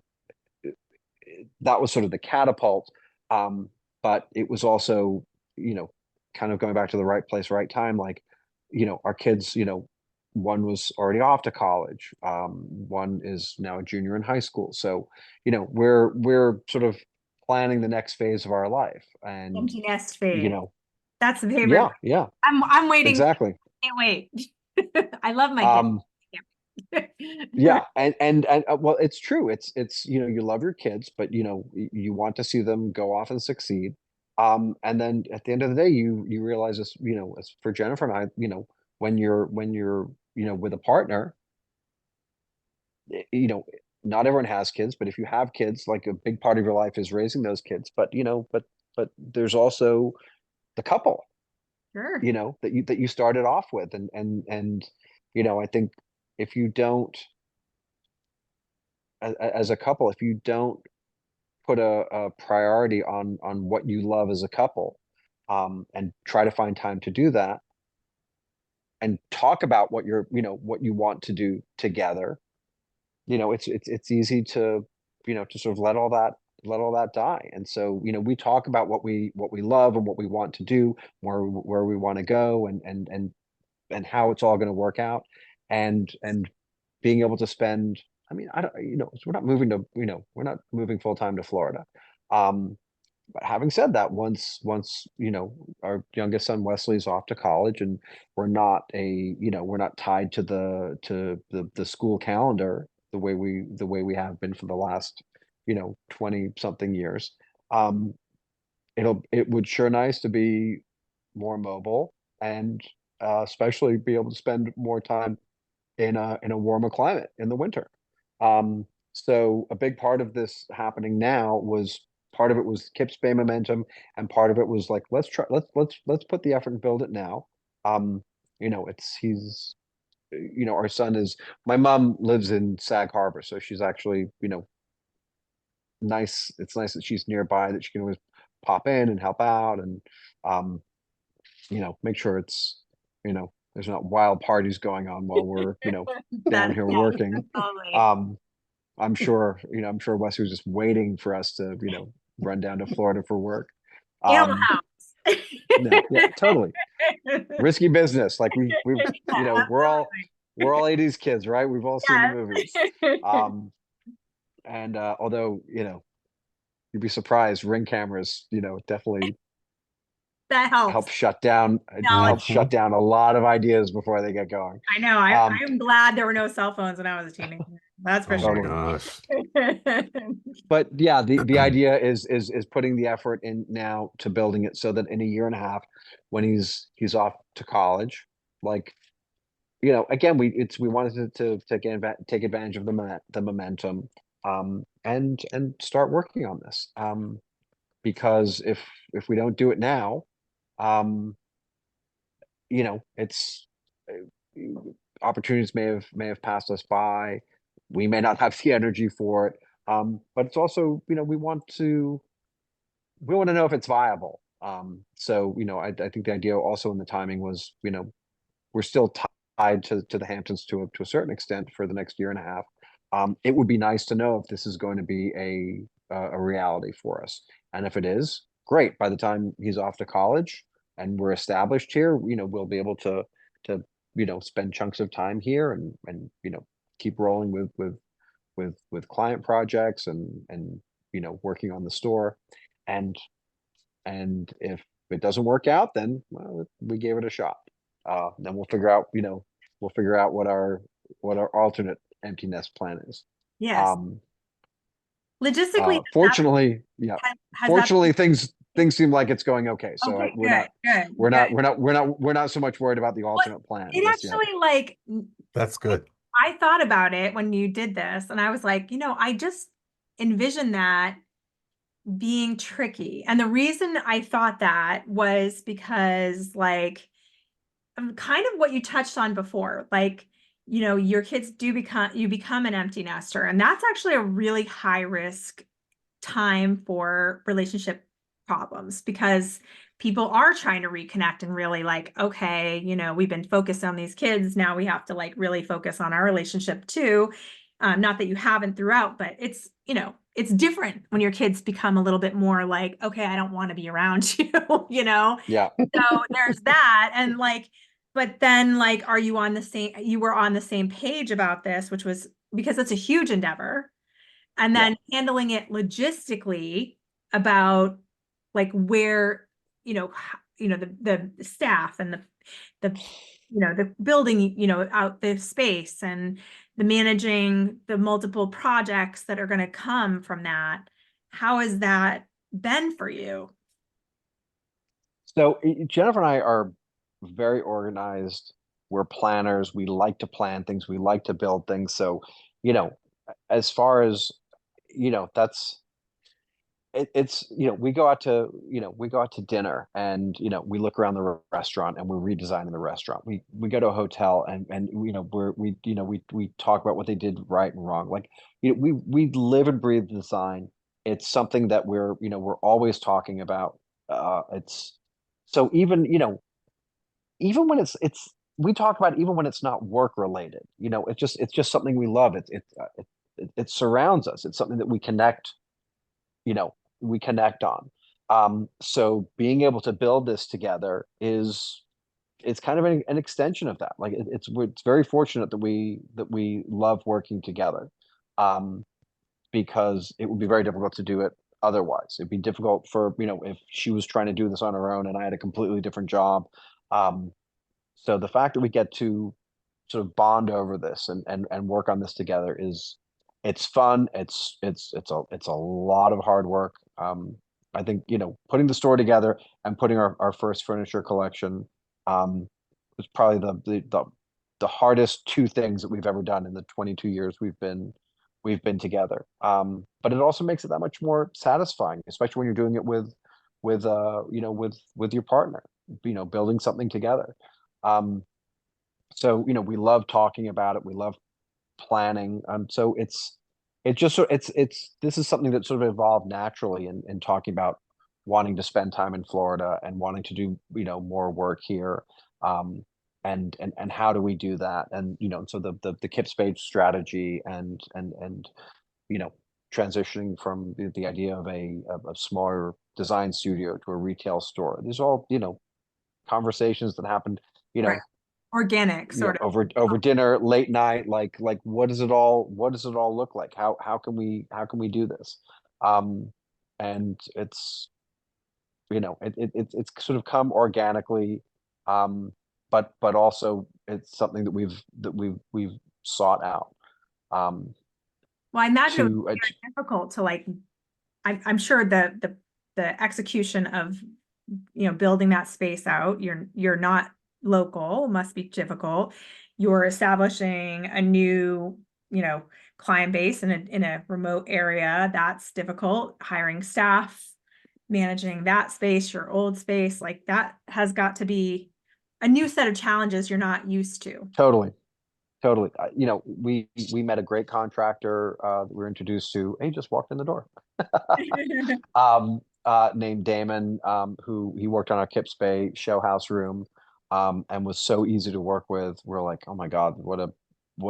that was sort of the catapult. But it was also, kind of going back to the right place, right time. Like, our kids, one was already off to college. One is now a junior in high school. So, we're sort of planning the next phase of our life. And, Empty nest phase. you know, That's the favorite. yeah, yeah, I'm waiting. exactly. Can't wait. I love my kids. Yeah, and well, it's true. It's you love your kids, but you want to see them go off and succeed. And then at the end of the day, you realize this. It's for Jennifer and I. When you're with a partner, not everyone has kids, but if you have kids, like, a big part of your life is raising those kids. But there's also the couple, Sure. that you started off with, and I think if you don't, as a couple, if you don't put a priority on what you love as a couple, and try to find time to do that, and talk about what what you want to do together, it's easy to sort of let all that die. And so, we talk about what we love and what we want to do, where we want to go, and how it's all going to work out, and being able to spend. I mean, I don't, we're not moving full time to Florida. But having said that, once our youngest son Wesley's off to college, and we're not tied to the school calendar the way we have been for the last 20 something years. Um, it would sure nice to be more mobile, and especially be able to spend more time in a warmer climate in the winter. So a big part of this happening now was, part of it was Kips Bay momentum, and part of it was like, let's put the effort and build it now. It's he's our son is my mom lives in Sag Harbor, so she's actually, nice. It's nice that she's nearby, that she can always pop in and help out, and um, make sure there's not wild parties going on while we're, down here working. Totally. I'm sure Wesley was just waiting for us to, run down to Florida for work. Animal House. No, yeah, totally. Risky business. Like, we're all 80s kids, right? We've all seen the movies. And although, you'd be surprised, Ring cameras, definitely That helps. help shut down a lot of ideas before they get going. I know. I'm glad there were no cell phones when I was a teenager. That's for Oh sure. my gosh. But yeah, the idea is putting the effort in now to building it, so that in a year and a half, when he's off to college, like, again, we wanted to take advantage of the momentum, and start working on this, because if we don't do it now, um, it's opportunities may have passed us by. we may not have the energy for it. But it's also, we want to know if it's viable. So, I think the idea also in the timing was, we're still tied to the Hamptons to a certain extent for the next year and a half. It would be nice to know if this is going to be a reality for us. And if it is, great. By the time he's off to college and we're established here, we'll be able to spend chunks of time here and keep rolling with client projects and working on the store. And if it doesn't work out, then well, we gave it a shot. Then we'll figure out what our alternate empty nest plan is. Yes. Logistically, fortunately, yeah. has Fortunately, things seem like it's going okay. So Okay, we're not so much worried about the alternate plan. It just yet. actually That's good. I thought about it when you did this, and I was like, I just envisioned that being tricky. And the reason I thought that was because kind of what you touched on before, your kids you become an empty nester, and that's actually a really high risk time for relationship problems because people are trying to reconnect and really okay, we've been focused on these kids. Now we have to really focus on our relationship too. Not that you haven't throughout, but it's, it's different when your kids become a little bit more okay, I don't want to be around you, Yeah. So there's that. And but then are you were on the same page about this, which was because it's a huge endeavor. And then handling it logistically about where, the staff and the building, out the space and the managing the multiple projects that are going to come from that. How has that been for you? So Jennifer and I are very organized. We're planners. We like to plan things. We like to build things. So, as far as, that's it's we go out to dinner and we look around the restaurant and we're redesigning the restaurant. We go to a hotel and we talk about what they did right and wrong. We live and breathe design. It's something that we're always talking about. It's so even when it's we talk about it even when it's not work related. It's just something we love. It surrounds us. It's something that we connect on. So being able to build this together it's kind of an extension of that. It's very fortunate that we love working together, because it would be very difficult to do it otherwise. It'd be difficult for if she was trying to do this on her own and I had a completely different job. So the fact that we get to sort of bond over this and work on this together it's fun. It's a lot of hard work. I think putting the store together and putting our first furniture collection was probably the hardest two things that we've ever done in the 22 years we've been together. But it also makes it that much more satisfying, especially when you're doing it with your partner, building something together. So we love talking about it. We love planning. So this is something that sort of evolved naturally in talking about wanting to spend time in Florida and wanting to do more work here. And how do we do that? And so the Kip Spade strategy and transitioning from the idea of a smaller design studio to a retail store. These are all conversations that happened Right. Organic sort of over dinner, late night, like what does it all look like? How can we do this? And it's it's sort of come organically, but also it's something that we've sought out. Well, I imagine it would be very difficult to I'm sure the execution of building that space out, you're not local, must be difficult. You're establishing a new client base in a remote area, that's difficult. Hiring staff, managing that space, your old space, that has got to be a new set of challenges you're not used to. Totally. totally. You know, we met a great contractor we were introduced to. He just walked in the door. Named Damon, who he worked on our Kips Bay show house room, and was so easy to work with. We're like, oh my God, what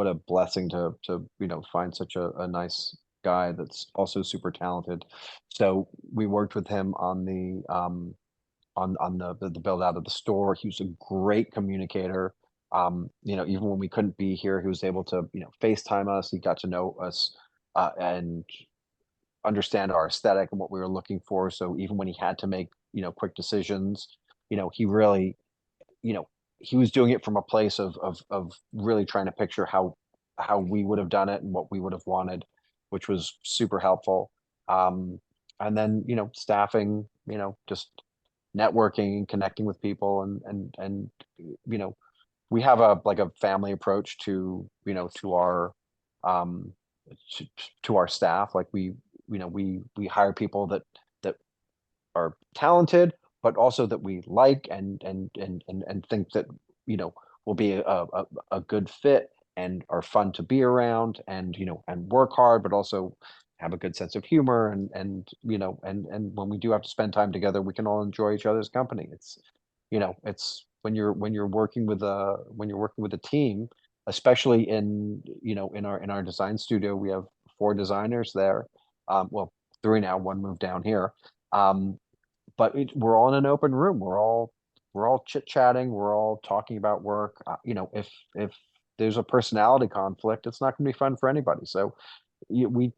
a blessing to you know find such a nice guy that's also super talented. So we worked with him on the build out of the store. He was a great communicator. You know, even when we couldn't be here, he was able to, you know, FaceTime us. He got to know us and understand our aesthetic and what we were looking for. So even when he had to make, you know, quick decisions, you know, he really, you know, he was doing it from a place of really trying to picture how we would have done it and what we would have wanted, which was super helpful. And then, you know, staffing, you know, just networking and connecting with people and you know, we have a like a family approach to, you know, um to, to our staff. Like you know, we hire people that are talented, but also that we like and think that, you know, will be a good fit and are fun to be around and, you know, and work hard, but also have a good sense of humor and you know, and when we do have to spend time together, we can all enjoy each other's company. It's, you know, it's when you're working with a team, especially in, you know, in our design studio, we have 4 designers there. Well, 3 now, one moved down here. Um, but we're all in an open room. We're all chit chatting. We're all talking about work. You know, if there's a personality conflict, it's not going to be fun for anybody. So we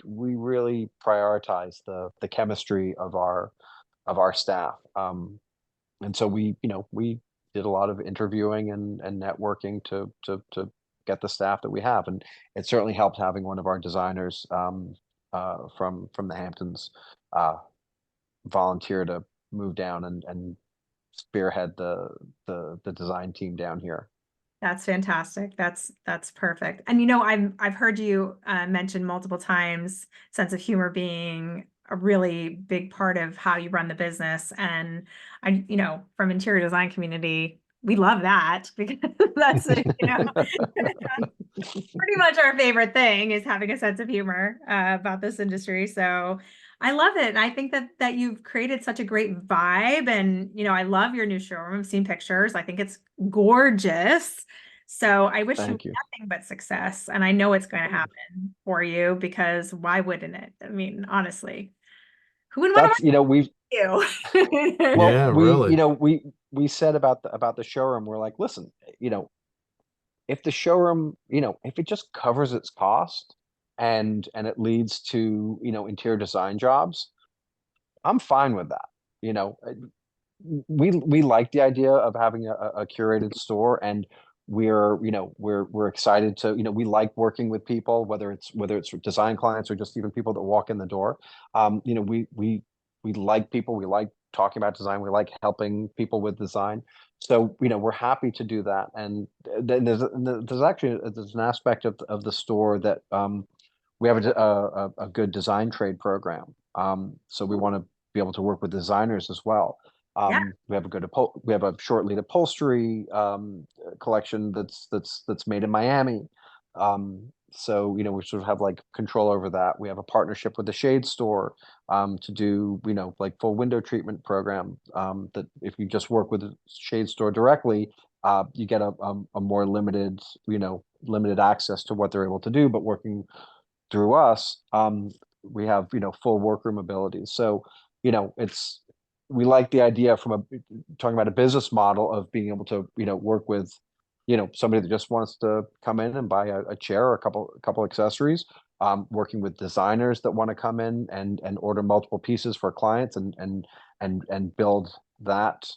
really prioritize the chemistry of our staff. And so we, you know, we did a lot of interviewing and networking to get the staff that we have, and it certainly helped having one of our designers from the Hamptons uh, volunteer to move down and spearhead the design team down here. That's fantastic. That's perfect. And you know, I've heard you mention multiple times sense of humor being a really big part of how you run the business. And I, you know, from interior design community, we love that because that's, you know, pretty much our favorite thing is having a sense of humor about this industry. So I love it. And I think that you've created such a great vibe. And, you know, I love your new showroom. I've seen pictures. I think it's gorgeous. So I wish you Thank you. nothing but success. And I know it's going to happen for you because why wouldn't it? I mean, honestly, who would want to That's, you know, we've work with you? well, Yeah, we, you really. know, we said about the showroom, we're like, listen, you know, if the showroom, you know, if it just covers its cost and it leads to, you know, interior design jobs, I'm fine with that. You know, we like the idea of having a curated store, and we're, you know, we're excited to, you know, we like working with people, whether it's design clients or just even people that walk in the door. You know, we like people, we like talking about design, we like helping people with design. So, you know, we're happy to do that. And then there's actually there's an aspect of the store that we have a good design trade program. So we want to be able to work with designers as well. Yeah, We have a we have a short lead upholstery collection that's made in Miami. So, you know, we sort of have like control over that. We have a partnership with the Shade Store to do, you know, like full window treatment program. That if you just work with the Shade Store directly, you get a more limited, you know, limited access to what they're able to do. But working through us, we have, you know, full workroom abilities. So, you know, it's we like the idea from talking about a business model of being able to, you know, work with, you know, somebody that just wants to come in and buy a chair or a couple accessories, working with designers that want to come in and order multiple pieces for clients and build that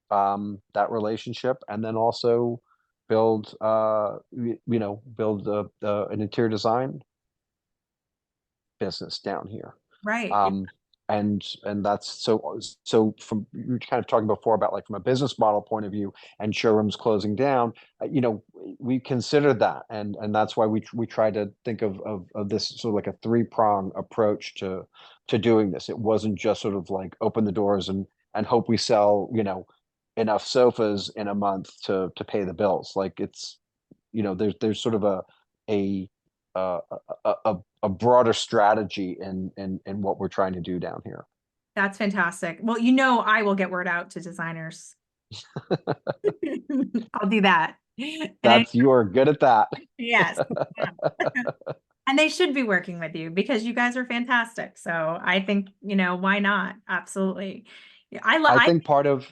that relationship, and then also build you know, build an interior design business down here. right. Um, and that's so from you were kind of talking before about like from a business model point of view and showrooms closing down, you know, we considered that, and that's why we try to think of this sort of like a 3-prong approach to doing this. It wasn't just sort of like open the doors and hope we sell, you know, enough sofas in a month to pay the bills. Like you know, there's sort of a a a broader strategy in what we're trying to do down here. That's fantastic. Well, I will get word out to designers. I'll do that. You're good at that. Yes. And they should be working with you because you guys are fantastic. So I think, why not? Absolutely. Yeah, I think part of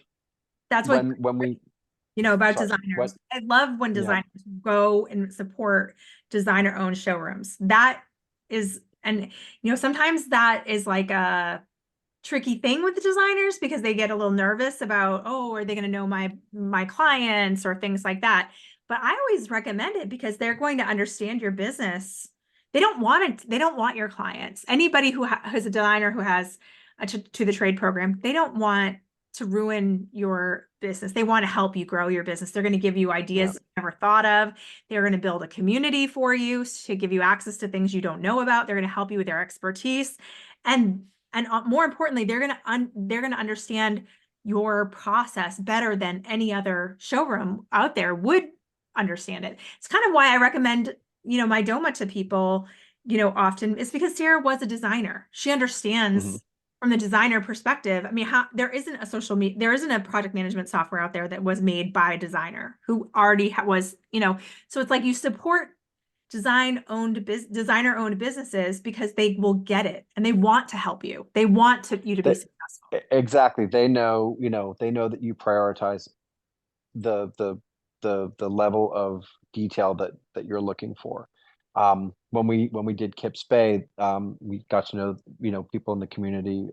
that's what, when we about sorry, what designers. I love when yeah designers go and support designer owned showrooms. That is, and sometimes that is like a tricky thing with the designers because they get a little nervous about, oh, are they going to know my clients or things like that. But I always recommend it because they're going to understand your business. They don't want your clients. Anybody who has a designer who has a to the trade program, they don't want to ruin your business. They want to help you grow your business. They're going to give you ideas you never thought of. They're going to build a community for you to give you access to things you don't know about. They're going to help you with their expertise. And more importantly, they're going to understand your process better than any other showroom out there would understand it. It's kind of why I recommend, my Doma to people, often. It's because Sarah was a designer. She understands from the designer perspective. I mean, there isn't a project management software out there that was made by a designer who already was, so it's like you support designer owned businesses because they will get it and they want to help you. They want you to be successful. exactly. They know, they know that you prioritize the the level of detail that you're looking for. When we did Kips Bay, we got to know people in the community,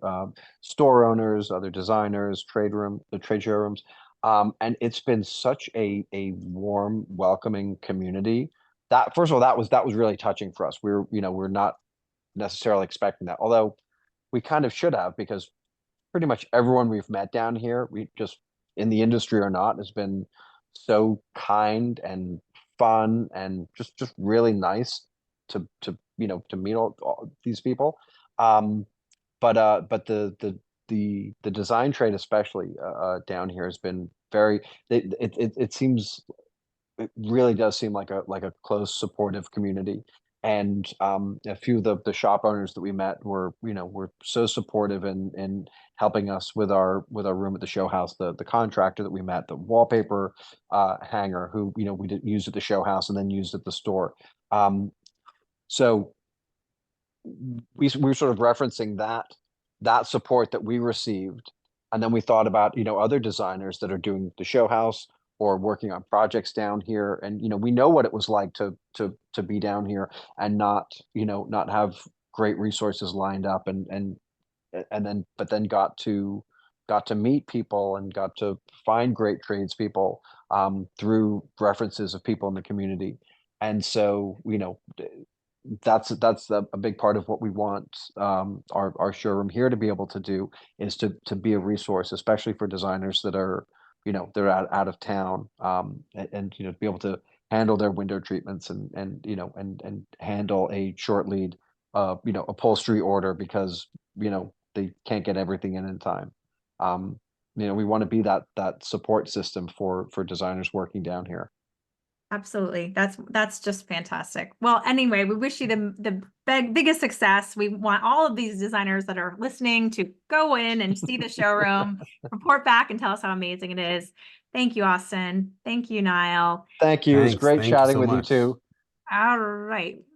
store owners, other designers, the trade showrooms, and it's been such a warm, welcoming community. That first of all, that was really touching for us. We're not necessarily expecting that, although we kind of should have, because pretty much everyone we've met down here, we just in the industry or not, has been so kind and fun and just really nice to meet all these people. But the design trade, especially down here, has been very. It seems, it really does seem like a close, supportive community. And a few of the shop owners that we met were so supportive in helping us with our room at the show house. The contractor that we met, the wallpaper hanger, who we did use at the show house and then used at the store. So we were sort of referencing that support that we received, and then we thought about other designers that are doing the show house or working on projects down here, and we know what it was like to be down here and not have great resources lined up, but then got to meet people and got to find great tradespeople through references of people in the community. And so that's a big part of what we want our showroom here to be able to do, is to be a resource, especially for designers that are they're out of town, and be able to handle their window treatments and handle a short lead upholstery order because they can't get everything in time. We want to be that support system for designers working down here. Absolutely. That's just fantastic. Well, anyway, we wish you the biggest success. We want all of these designers that are listening to go in and see the showroom, report back and tell us how amazing it is. Thank you, Austin. Thank you, Nile. Thank you. It was great Thank you chatting so with much. you too. All right.